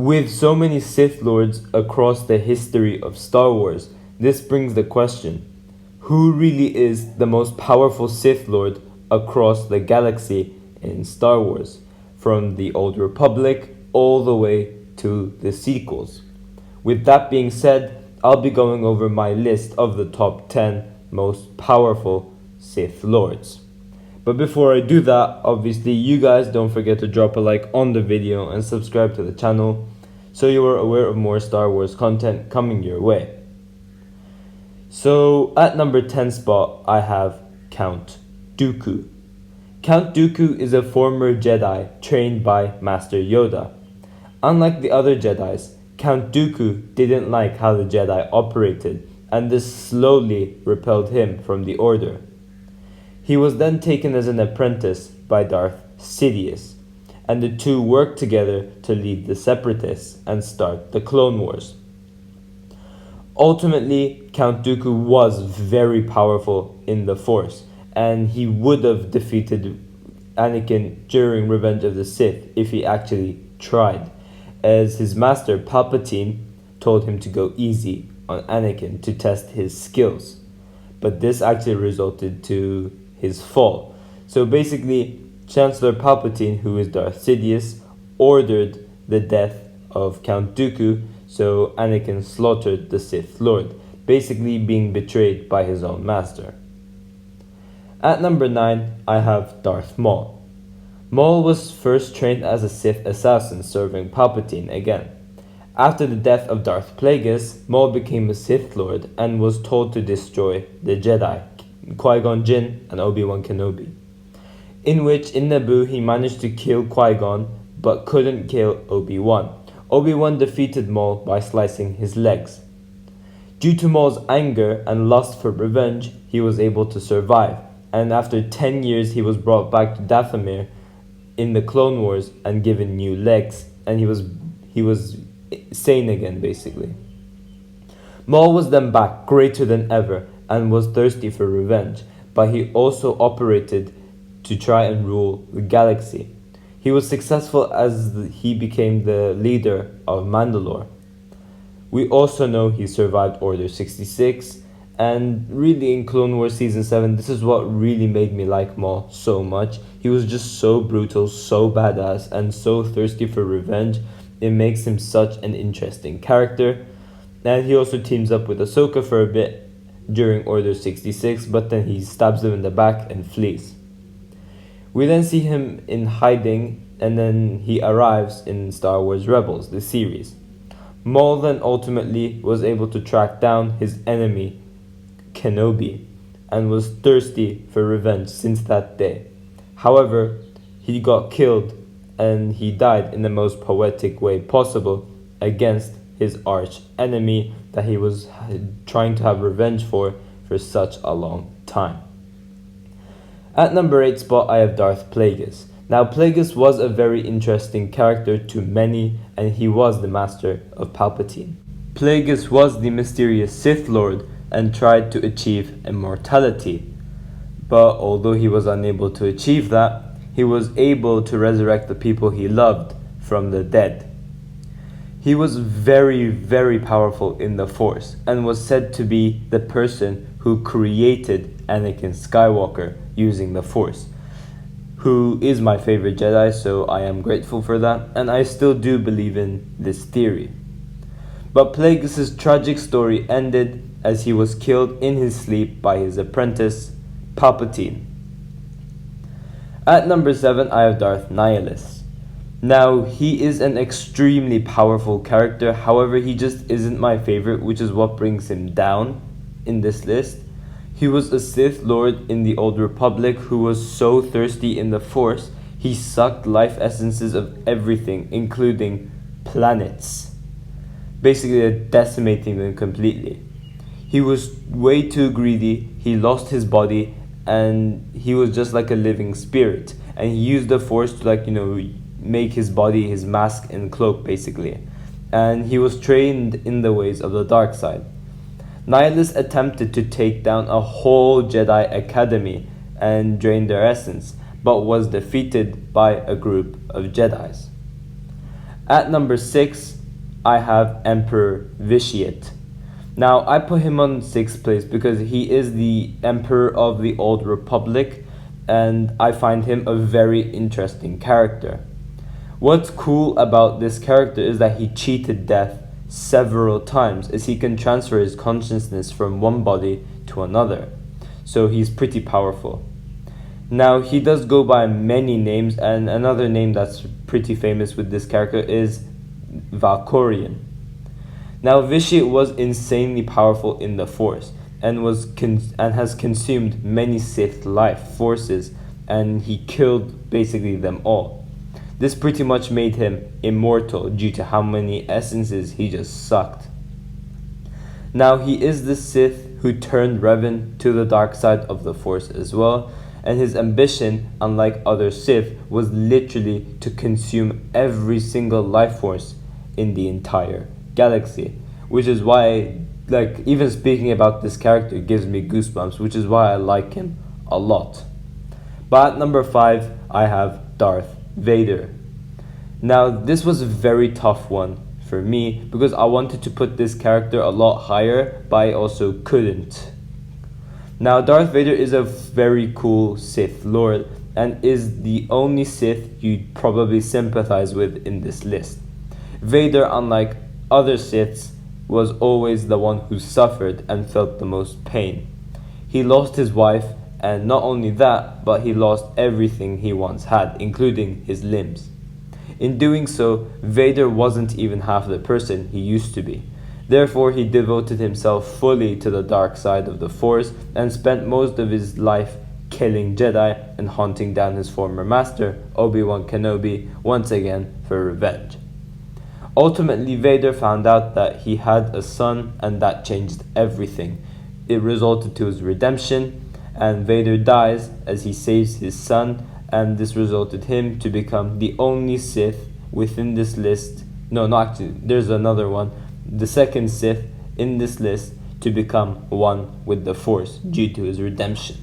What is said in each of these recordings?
With so many Sith Lords across the history of Star Wars, this brings the question, who really is the most powerful Sith Lord across the galaxy in Star Wars, from the Old Republic all the way to the sequels? With that being said, I'll be going over my list of the top 10 most powerful Sith Lords. But before I do that, obviously you guys don't forget to drop a like on the video and subscribe to the channel so you are aware of more Star Wars content coming your way. So at number 10 spot, I have Count Dooku. Count Dooku is a former Jedi trained by Master Yoda. Unlike the other Jedis, Count Dooku didn't like how the Jedi operated, and this slowly repelled him from the Order. He was then taken as an apprentice by Darth Sidious, and the two worked together to lead the Separatists and start the Clone Wars. Ultimately, Count Dooku was very powerful in the Force, and he would have defeated Anakin during Revenge of the Sith if he actually tried, as his master Palpatine told him to go easy on Anakin to test his skills. But this actually resulted to his fall. So basically, Chancellor Palpatine, who is Darth Sidious, ordered the death of Count Dooku, so Anakin slaughtered the Sith Lord, basically being betrayed by his own master. At number 9, I have Darth Maul. Maul was first trained as a Sith assassin serving Palpatine again. After the death of Darth Plagueis, Maul became a Sith Lord and was told to destroy the Jedi, Qui-Gon Jinn and Obi-Wan Kenobi, in which in Naboo he managed to kill Qui-Gon but couldn't kill Obi-Wan. Obi-Wan defeated Maul by slicing his legs. Due to Maul's anger and lust for revenge, he was able to survive, and after 10 years he was brought back to Dathomir in the Clone Wars and given new legs, and he was sane again basically. Maul was then back greater than ever and was thirsty for revenge, but he also operated to try and rule the galaxy. He was successful as he became the leader of Mandalore. We also know he survived Order 66, and really in Clone Wars Season 7, this is what really made me like Maul so much. He was just so brutal, so badass, and so thirsty for revenge. It makes him such an interesting character. And he also teams up with Ahsoka for a bit during Order 66, but then he stabs them in the back and flees. We then see him in hiding, and then he arrives in Star Wars Rebels, the series. Maul then ultimately was able to track down his enemy, Kenobi, and was thirsty for revenge since that day. However, he got killed, and he died in the most poetic way possible against his arch enemy that he was trying to have revenge for such a long time. At number 8 spot, I have Darth Plagueis. Now, Plagueis was a very interesting character to many, and he was the master of Palpatine. Plagueis was the mysterious Sith Lord and tried to achieve immortality. But although he was unable to achieve that, he was able to resurrect the people he loved from the dead. He was very, very powerful in the Force and was said to be the person who created Anakin Skywalker using the Force, who is my favorite Jedi, so I am grateful for that, and I still do believe in this theory. But Plagueis' tragic story ended as he was killed in his sleep by his apprentice, Palpatine. At number 7, I have Darth Nihilus. Now, he is an extremely powerful character, however, he just isn't my favorite, which is what brings him down in this list. He was a Sith Lord in the Old Republic who was so thirsty in the Force, he sucked life essences of everything, including planets, basically decimating them completely. He was way too greedy, he lost his body, and he was just like a living spirit, and he used the Force to make his body his mask and cloak basically, and he was trained in the ways of the dark side. Nihilus attempted to take down a whole Jedi Academy and drain their essence, but was defeated by a group of Jedis. At number 6, I have Emperor Vitiate. Now, I put him on 6th place because he is the Emperor of the Old Republic, and I find him a very interesting character. What's cool about this character is that he cheated death several times, as he can transfer his consciousness from one body to another. So he's pretty powerful. Now, he does go by many names, and another name that's pretty famous with this character is Valkorion. Now, Vitiate was insanely powerful in the Force, and has consumed many Sith life forces, and he killed basically them all. This pretty much made him immortal due to how many essences he just sucked. Now, he is the Sith who turned Revan to the dark side of the Force as well, and his ambition, unlike other Sith, was literally to consume every single life force in the entire galaxy, which is why, even speaking about this character gives me goosebumps, which is why I like him a lot. But at number 5, I have Darth Vader. Now, this was a very tough one for me because I wanted to put this character a lot higher, but I also couldn't. Now, Darth Vader is a very cool Sith Lord and is the only Sith you'd probably sympathize with in this list. Vader, unlike other Siths, was always the one who suffered and felt the most pain. He lost his wife, and not only that, but he lost everything he once had, including his limbs. In doing so, Vader wasn't even half the person he used to be. Therefore, he devoted himself fully to the dark side of the Force and spent most of his life killing Jedi and hunting down his former master, Obi-Wan Kenobi, once again for revenge. Ultimately, Vader found out that he had a son, and that changed everything. It resulted to his redemption, and Vader dies as he saves his son, and this resulted him to become the only Sith within this list. No, actually, there's another one. The second Sith in this list to become one with the Force due to his redemption.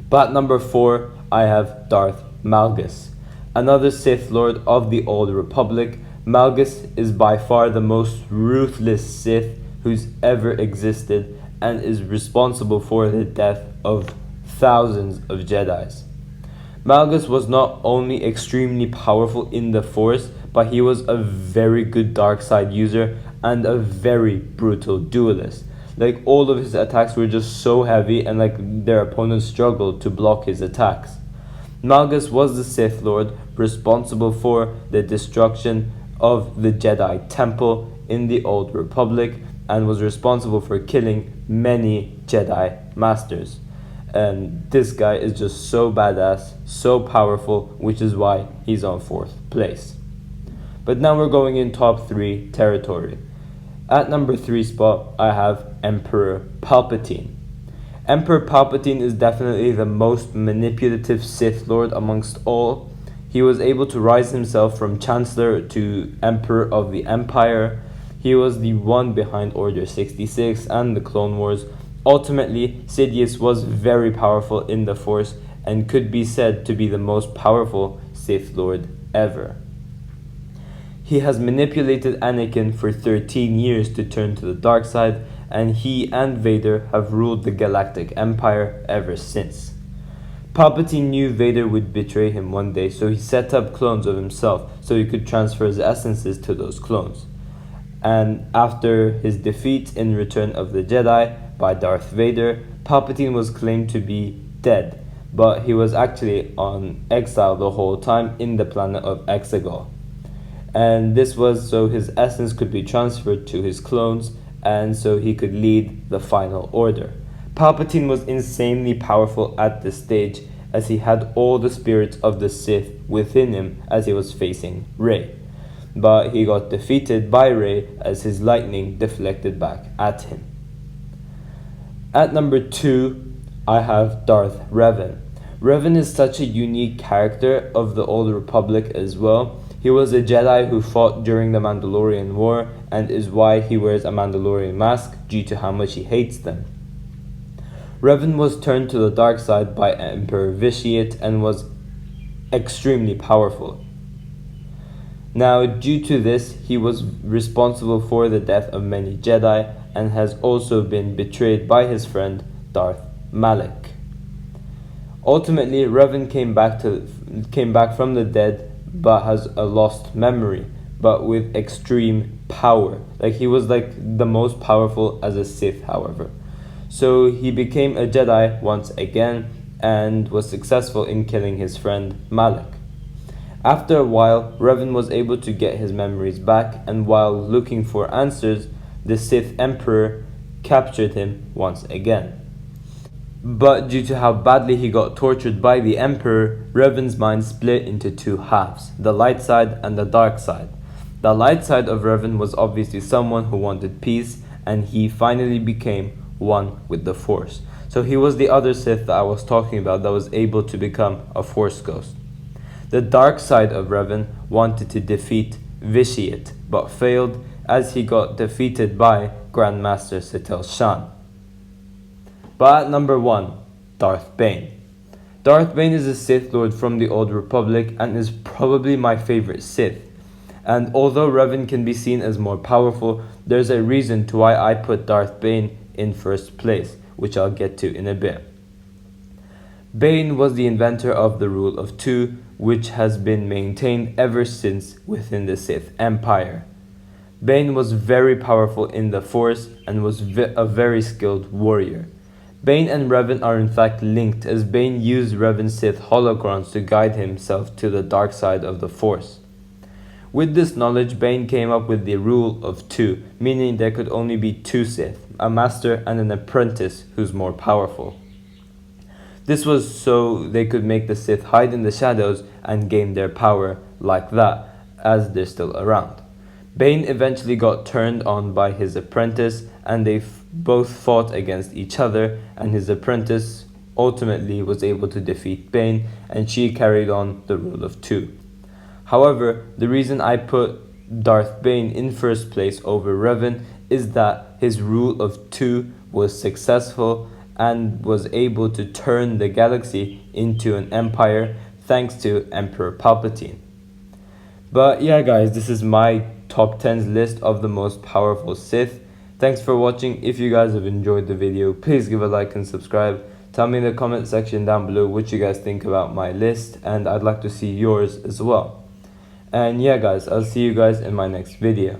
But at number 4, I have Darth Malgus, another Sith Lord of the Old Republic. Malgus is by far the most ruthless Sith who's ever existed and is responsible for the death of thousands of Jedis. Malgus was not only extremely powerful in the Force, but he was a very good dark side user and a very brutal duelist. All of his attacks were just so heavy, and their opponents struggled to block his attacks. Malgus was the Sith Lord responsible for the destruction of the Jedi Temple in the Old Republic and was responsible for killing many Jedi Masters. And this guy is just so badass, so powerful, which is why he's on 4th place. But now we're going in top 3 territory. At number 3 spot, I have Emperor Palpatine. Emperor Palpatine is definitely the most manipulative Sith Lord amongst all. He was able to rise himself from Chancellor to Emperor of the Empire. He was the one behind Order 66 and the Clone Wars. Ultimately, Sidious was very powerful in the Force and could be said to be the most powerful Sith Lord ever. He has manipulated Anakin for 13 years to turn to the dark side, and he and Vader have ruled the Galactic Empire ever since. Palpatine knew Vader would betray him one day, so he set up clones of himself so he could transfer his essences to those clones. And after his defeat in Return of the Jedi by Darth Vader, Palpatine was claimed to be dead, but he was actually on exile the whole time in the planet of Exegol. And this was so his essence could be transferred to his clones, and so he could lead the final order. Palpatine was insanely powerful at this stage, as he had all the spirits of the Sith within him as he was facing Rey. But he got defeated by Rey as his lightning deflected back at him. At number 2, I have Darth Revan. Revan is such a unique character of the Old Republic as well. He was a Jedi who fought during the Mandalorian War and is why he wears a Mandalorian mask due to how much he hates them. Revan was turned to the dark side by Emperor Vitiate and was extremely powerful. Now, due to this, he was responsible for the death of many Jedi and has also been betrayed by his friend Darth Malak. Ultimately, Revan came back from the dead but has a lost memory, but with extreme power. Like, he was like the most powerful as a Sith, however. So he became a Jedi once again and was successful in killing his friend Malak. After a while, Revan was able to get his memories back, and while looking for answers, the Sith Emperor captured him once again. But due to how badly he got tortured by the Emperor, Revan's mind split into two halves, the light side and the dark side. The light side of Revan was obviously someone who wanted peace, and he finally became one with the Force. So he was the other Sith that I was talking about that was able to become a Force ghost. The dark side of Revan wanted to defeat Vitiate, but failed as he got defeated by Grandmaster Sitel Shan. But at number 1, Darth Bane. Darth Bane is a Sith Lord from the Old Republic and is probably my favorite Sith. And although Revan can be seen as more powerful, there's a reason to why I put Darth Bane in first place, which I'll get to in a bit. Bane was the inventor of the Rule of Two, which has been maintained ever since within the Sith Empire. Bane was very powerful in the Force and was a very skilled warrior. Bane and Revan are in fact linked, as Bane used Revan's Sith holocrons to guide himself to the dark side of the Force. With this knowledge, Bane came up with the Rule of Two, meaning there could only be two Sith, a master and an apprentice who's more powerful. This was so they could make the Sith hide in the shadows and gain their power like that, as they're still around. Bane eventually got turned on by his apprentice, and they both fought against each other, and his apprentice ultimately was able to defeat Bane, and she carried on the Rule of Two. However, the reason I put Darth Bane in first place over Revan is that his Rule of Two was successful and was able to turn the galaxy into an empire thanks to Emperor Palpatine. But yeah guys, this is my top 10 list of the most powerful Sith. Thanks for watching. If you guys have enjoyed the video, please give a like and subscribe. Tell me in the comment section down below what you guys think about my list, and I'd like to see yours as well. And yeah guys, I'll see you guys in my next video.